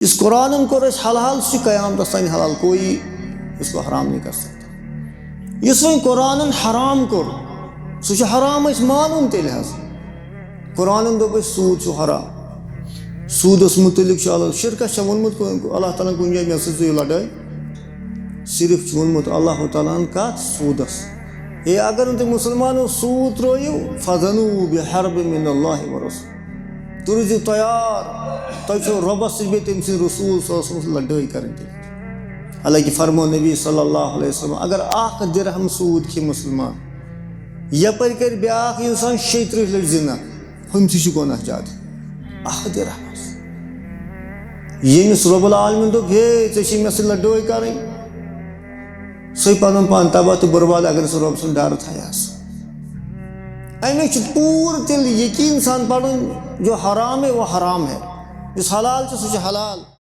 इस कुरान को हलाल क़यामत तक हलाल, कोई इसको हराम नहीं कर सकता। इस कुरान हराम कोर सह हराम मालूम तेल कुरान दोप सूद हराम। सूदस मुतलिक शिरकस वोनमुत अल्लाह ताला कुन जाए मे सो लड़ाई सिर्फ वोनमुत अल्लाह ताला कत सूदस। ये अगर तुम मुसलमानों सूद त्रो फजनू बिहर्ब मिनल्लाहि व रसूल, तुम रूजो तैयार, तुम रबस तम रसूल लड़ाई कर। हालांकि फरमो नबी सल्लल्लाहु अलैहि वसल्लम अगर आख दिरहम सूद खे मुसलमान यपर कर ब्याख इंसान 36 लट जिना हम गुनाह ज्यादा आख दिरहम यमिस रब्बुल आलमीन दोप हे ऐ मे लड़ाई कर सही पन पान तबाह तो बर्बाद अगर सह रब सुन डर थास। अमे पूर तिल यकीन सान पढ़ जो हराम है वो हराम है, जो हलाल सह हलाल।